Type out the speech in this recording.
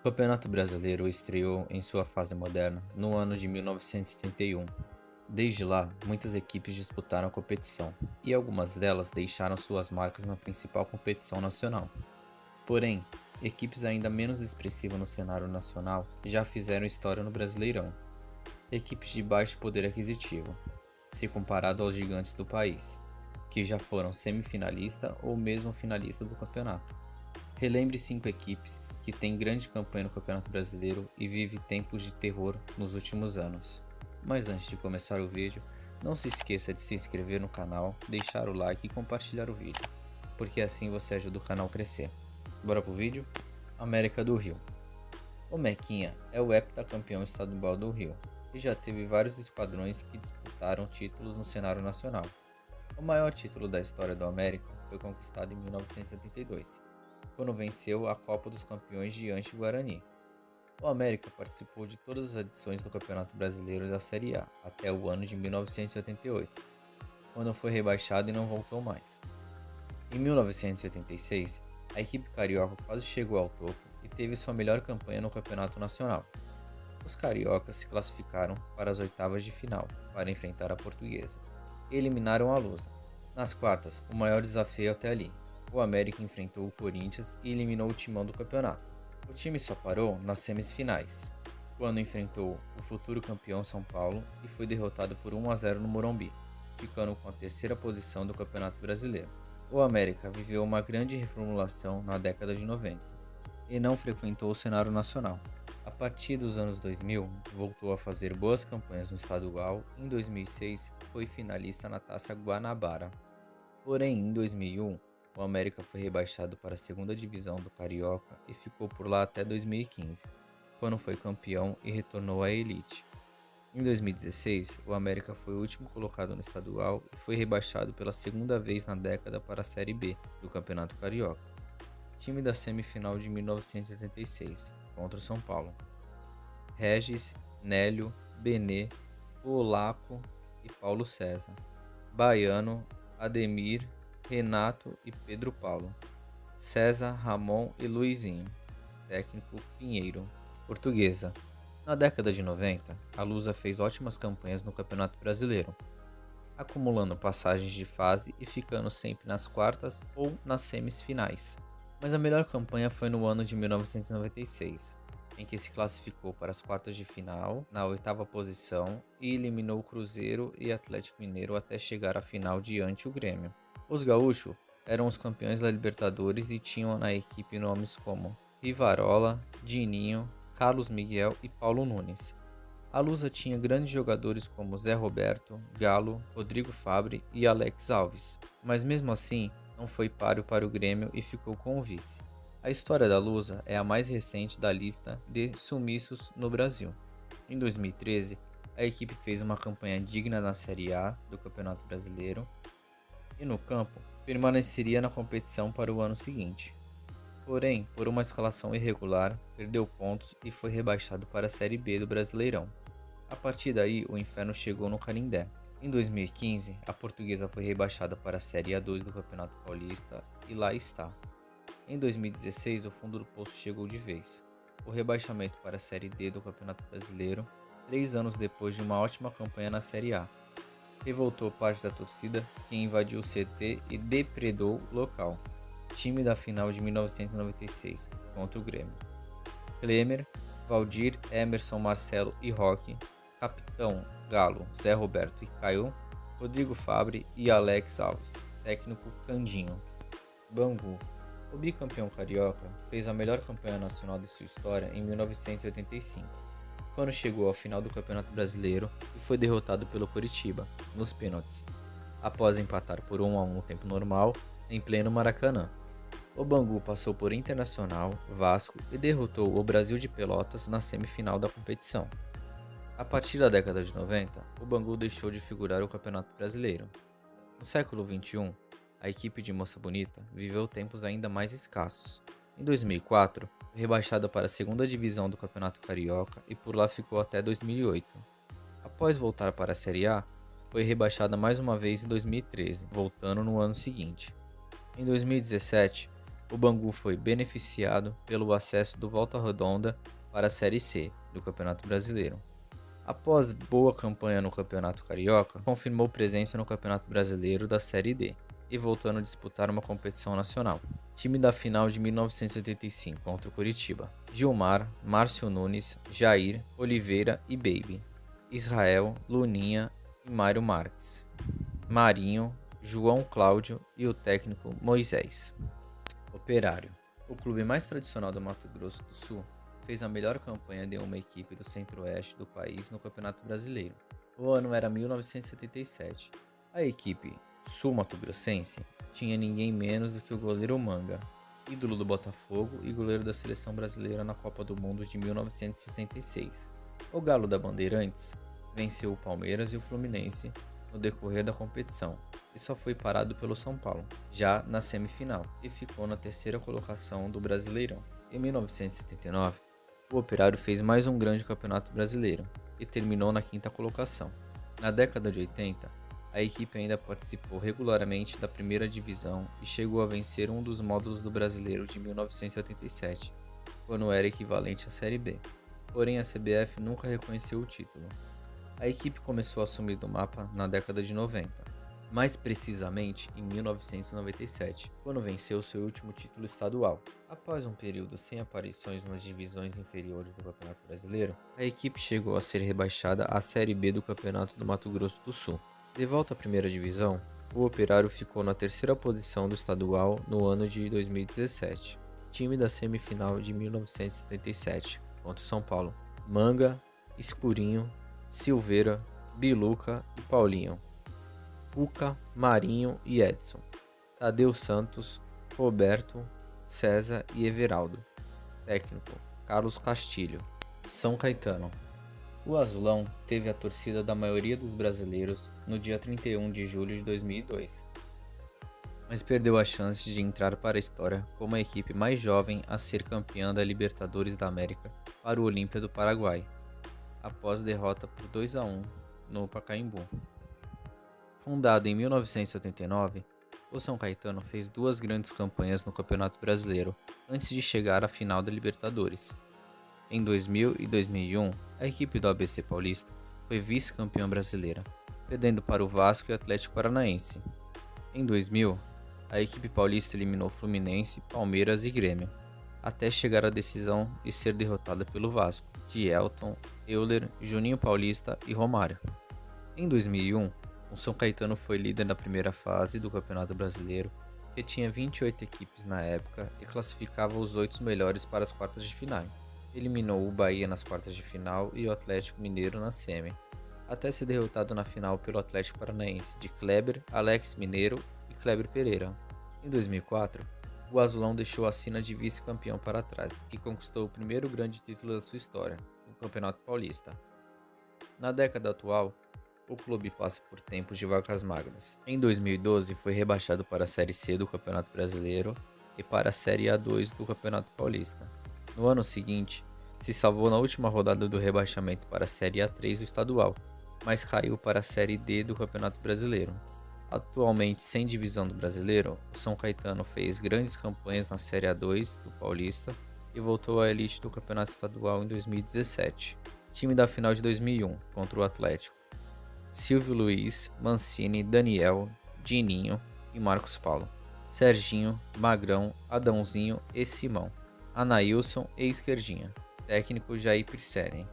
O Campeonato Brasileiro estreou em sua fase moderna no ano de 1971. Desde lá, muitas equipes disputaram a competição, e algumas delas deixaram suas marcas na principal competição nacional. Porém, equipes ainda menos expressivas no cenário nacional já fizeram história no Brasileirão. Equipes de baixo poder aquisitivo, se comparado aos gigantes do país, que já foram semifinalista ou mesmo finalista do campeonato. Relembre 5 equipes que têm grande campanha no Campeonato Brasileiro e vive tempos de terror nos últimos anos. Mas antes de começar o vídeo, não se esqueça de se inscrever no canal, deixar o like e compartilhar o vídeo, porque assim você ajuda o canal a crescer. Bora pro vídeo? América do Rio. O Mequinha é o heptacampeão estadual do Rio e já teve vários esquadrões que disputaram títulos no cenário nacional. O maior título da história do América foi conquistado em 1972, quando venceu a Copa dos Campeões diante do Guarani. O América participou de todas as edições do Campeonato Brasileiro da Série A até o ano de 1988, quando foi rebaixado e não voltou mais. Em 1986, a equipe carioca quase chegou ao topo e teve sua melhor campanha no Campeonato Nacional. Os cariocas se classificaram para as oitavas de final para enfrentar a Portuguesa e eliminaram a Lusa. Nas quartas, o maior desafio até ali. O América enfrentou o Corinthians e eliminou o Timão do campeonato. O time só parou nas semifinais, quando enfrentou o futuro campeão São Paulo e foi derrotado por 1-0 no Morumbi, ficando com a terceira posição do Campeonato Brasileiro. O América viveu uma grande reformulação na década de 90 e não frequentou o cenário nacional. A partir dos anos 2000, voltou a fazer boas campanhas no estadual e em 2006 foi finalista na Taça Guanabara. Porém, em 2001, o América foi rebaixado para a segunda divisão do Carioca e ficou por lá até 2015, quando foi campeão e retornou à elite. Em 2016, o América foi o último colocado no estadual e foi rebaixado pela segunda vez na década para a Série B do Campeonato Carioca. Time da semifinal de 1976, contra o São Paulo. Regis, Nélio, Benê, Polaco e Paulo César. Baiano, Ademir, Renato e Pedro Paulo. César, Ramon e Luizinho. Técnico Pinheiro. Portuguesa. Na década de 90, a Lusa fez ótimas campanhas no Campeonato Brasileiro, acumulando passagens de fase e ficando sempre nas quartas ou nas semifinais. Mas a melhor campanha foi no ano de 1996, em que se classificou para as quartas de final na oitava posição e eliminou o Cruzeiro e Atlético Mineiro até chegar à final diante o Grêmio. Os gaúchos eram os campeões da Libertadores e tinham na equipe nomes como Rivarola, Dininho, Carlos Miguel e Paulo Nunes. A Lusa tinha grandes jogadores como Zé Roberto, Galo, Rodrigo Fabre e Alex Alves, mas mesmo assim não foi páreo para o Grêmio e ficou com o vice. A história da Lusa é a mais recente da lista de sumiços no Brasil. Em 2013, a equipe fez uma campanha digna na Série A do Campeonato Brasileiro e no campo permaneceria na competição para o ano seguinte. Porém, por uma escalação irregular, perdeu pontos e foi rebaixado para a Série B do Brasileirão. A partir daí, o inferno chegou no Canindé. Em 2015, a Portuguesa foi rebaixada para a Série A2 do Campeonato Paulista e lá está. Em 2016, o fundo do poço chegou de vez. O rebaixamento para a Série D do Campeonato Brasileiro, 3 anos depois de uma ótima campanha na Série A. Revoltou parte da torcida, que invadiu o CT e depredou o local. Time da final de 1996, contra o Grêmio. Klemer, Valdir, Emerson, Marcelo e Roque, Capitão, Galo, Zé Roberto e Caio, Rodrigo Fabre e Alex Alves, técnico Candinho. Bangu. O bicampeão carioca fez a melhor campanha nacional de sua história em 1985, quando chegou à final do Campeonato Brasileiro e foi derrotado pelo Coritiba, nos pênaltis, após empatar por 1-1 no tempo normal, em pleno Maracanã. O Bangu passou por Internacional, Vasco e derrotou o Brasil de Pelotas na semifinal da competição. A partir da década de 90, o Bangu deixou de figurar o Campeonato Brasileiro. No século XXI, a equipe de Moça Bonita viveu tempos ainda mais escassos. Em 2004, foi rebaixada para a segunda divisão do Campeonato Carioca e por lá ficou até 2008. Após voltar para a Série A, foi rebaixada mais uma vez em 2013, voltando no ano seguinte. Em 2017, o Bangu foi beneficiado pelo acesso do Volta Redonda para a Série C do Campeonato Brasileiro. Após boa campanha no Campeonato Carioca, confirmou presença no Campeonato Brasileiro da Série D e voltando a disputar uma competição nacional. Time da final de 1985 contra o Coritiba: Gilmar, Márcio Nunes, Jair, Oliveira e Baby, Israel, Luninha e Mário Marques, Marinho, João Cláudio e o técnico Moisés. Operário: o clube mais tradicional do Mato Grosso do Sul, fez a melhor campanha de uma equipe do centro-oeste do país no Campeonato Brasileiro. O ano era 1977. A equipe sul-mato-grossense tinha ninguém menos do que o goleiro Manga, ídolo do Botafogo e goleiro da seleção brasileira na Copa do Mundo de 1966. O Galo da Bandeirantes venceu o Palmeiras e o Fluminense no decorrer da competição e só foi parado pelo São Paulo, já na semifinal, e ficou na terceira colocação do Brasileirão. Em 1979, o Operário fez mais um grande campeonato brasileiro e terminou na quinta colocação. Na década de 80, a equipe ainda participou regularmente da primeira divisão e chegou a vencer um dos módulos do Brasileiro de 1977, quando era equivalente à Série B. Porém, a CBF nunca reconheceu o título. A equipe começou a sumir do mapa na década de 90, mais precisamente em 1997, quando venceu seu último título estadual. Após um período sem aparições nas divisões inferiores do Campeonato Brasileiro, a equipe chegou a ser rebaixada à Série B do Campeonato do Mato Grosso do Sul. De volta à primeira divisão, o Operário ficou na terceira posição do estadual no ano de 2017. Time da semifinal de 1977, contra o São Paulo: Manga, Escurinho, Silveira, Biluca e Paulinho, Cuca, Marinho e Edson, Tadeu Santos, Roberto, César e Everaldo. Técnico: Carlos Castilho. São Caetano: o Azulão teve a torcida da maioria dos brasileiros no dia 31 de julho de 2002, mas perdeu a chance de entrar para a história como a equipe mais jovem a ser campeã da Libertadores da América para o Olímpia do Paraguai, após derrota por 2-1 no Pacaembu. Fundado em 1989, o São Caetano fez duas grandes campanhas no Campeonato Brasileiro antes de chegar à final da Libertadores. Em 2000 e 2001, a equipe do ABC Paulista foi vice-campeã brasileira, perdendo para o Vasco e Atlético Paranaense. Em 2000, a equipe paulista eliminou Fluminense, Palmeiras e Grêmio, até chegar à decisão e ser derrotada pelo Vasco, de Elton, Euler, Juninho Paulista e Romário. Em 2001, o São Caetano foi líder da primeira fase do Campeonato Brasileiro, que tinha 28 equipes na época e classificava os 8 melhores para as quartas de final. Eliminou o Bahia nas quartas de final e o Atlético Mineiro na semi, até ser derrotado na final pelo Atlético Paranaense de Kleber, Alex Mineiro e Kleber Pereira. Em 2004, o Azulão deixou a sina de vice-campeão para trás e conquistou o primeiro grande título da sua história, o Campeonato Paulista. Na década atual, o clube passa por tempos de vacas magras. Em 2012, foi rebaixado para a Série C do Campeonato Brasileiro e para a Série A2 do Campeonato Paulista. No ano seguinte, se salvou na última rodada do rebaixamento para a Série A3 do estadual, mas caiu para a Série D do Campeonato Brasileiro. Atualmente sem divisão do Brasileiro, o São Caetano fez grandes campanhas na Série A2 do Paulista e voltou à elite do Campeonato Estadual em 2017. Time da final de 2001, contra o Atlético: Silvio Luiz, Mancini, Daniel, Dininho e Marcos Paulo, Serginho, Magrão, Adãozinho e Simão, Anailson e Esquerdinha. Técnico: Jair Pisserni.